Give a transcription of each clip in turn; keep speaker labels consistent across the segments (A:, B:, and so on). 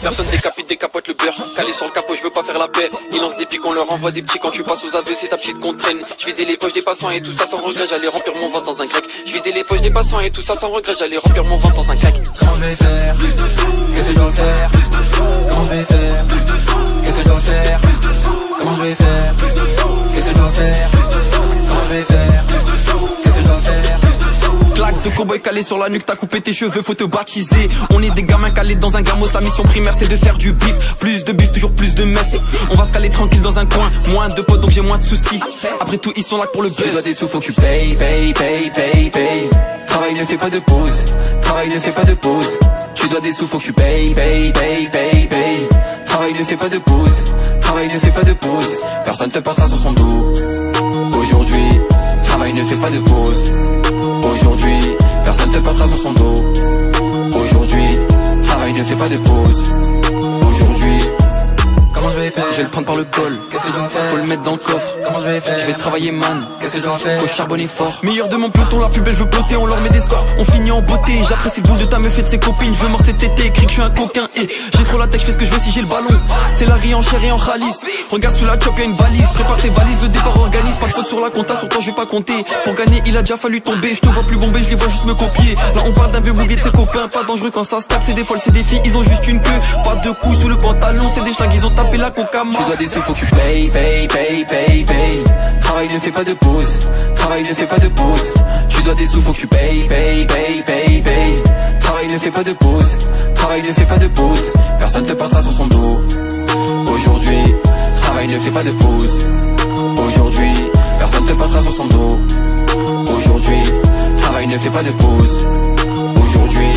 A: Personne décapote le beurre. Calé sur le capot, je veux pas faire la paix. Ils lancent des pics, on leur envoie des petits. Quand tu passes aux aveux, c'est ta petite qu'on traîne. Je vidais les poches des passants et tout ça sans regret. J'allais remplir mon ventre dans un grec. Je vidais les poches des passants et tout ça sans regret. J'allais remplir mon ventre dans un grec.
B: Comment je vais faire? Plus de sous. Qu'est-ce que je dois faire? Plus de sous. Comment je vais faire? Plus de sous. Qu'est-ce que je dois faire? Plus de sous. Comment je vais faire? Plus de sous. Qu'est-ce que je dois faire? Plus de sous. Comment je vais faire? Plus de sous. Qu'est-ce que je dois faire? Plus de sous.
A: Claque de cowboy calé sur la nuque, t'as coupé tes cheveux, faut te baptiser. On est des gamins calés dans un gamos, la mission primaire c'est de faire du bif. Plus de bif, toujours plus de meufs. On va se caler tranquille dans un coin, moins de potes donc j'ai moins de soucis. Après tout ils sont là pour le buzz.
B: Tu dois des sous, faut que tu payes. Travail ne fait pas de pause, travail ne fait pas de pause. Tu dois des sous, faut que tu payes. Travail ne fait pas de pause, travail ne fait pas de pause. Personne te portera sur son dos. Aujourd'hui, travail ne fait pas de pause. Aujourd'hui, personne te portera sur son dos. Aujourd'hui, travail ne fait pas de pause. Aujourd'hui,
A: comment je vais faire? Je vais le prendre par le col.
B: Qu'est-ce que je dois faire?
A: Faut le mettre dans le coffre.
B: Comment je vais faire?
A: Je vais travailler man.
B: Qu'est-ce que je dois faire?
A: Faut charbonner fort. Meilleur de mon peloton, la plus belle je veux plotter. On leur met des scores, on finit en beauté. J'apprécie le boule de ta meuf et de ses copines. Je veux mordre cet été, écrit que je suis un coquin. Et j'ai trop la tête, je fais ce que je veux si j'ai le ballon. C'est la riz en chair et en ralice. Regarde sous la chop, y'a une valise. Prépare tes valises, le départ organise. Pas de faute sur la compta, sur toi je vais pas compter. Pour gagner, il a déjà fallu tomber. Je te vois plus bomber, je les vois juste me copier. Là on parle d'un vieux bouguet de ses copains. Pas dangereux quand ça se tape, c'est des folles, c'est des filles. Ils ont juste une queue, pas de couilles sous le pantalon. C'est des schlingues, ils ont tapé la coca.
B: Tu dois des sous, faut que tu payes. Travail ne fait pas de pause, travail ne fait pas de pause. Tu dois des sous, faut que tu payes. Travail ne fait pas de pause, travail ne fait pas de pause. Personne te portera sur son dos. Aujourd'hui, travail ne fait pas de pause. Aujourd'hui, personne te portera sur son dos. Aujourd'hui, travail ne fait pas de pause. Aujourd'hui.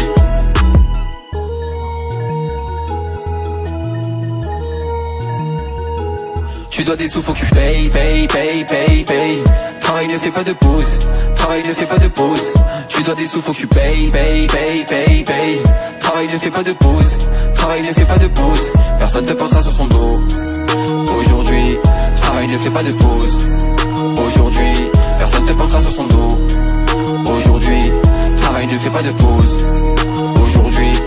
B: Tu dois des sous, faut que tu payes. Travail ne fait pas de pause, travail ne fait pas de pause. Tu dois des sous, faut que tu payes. Travail ne fait pas de pause, travail ne fait pas de pause. Personne te portera sur son dos. Aujourd'hui, travail ne fait pas de pause. Aujourd'hui, personne te portera sur son dos. Aujourd'hui, travail ne fait pas de pause. Aujourd'hui.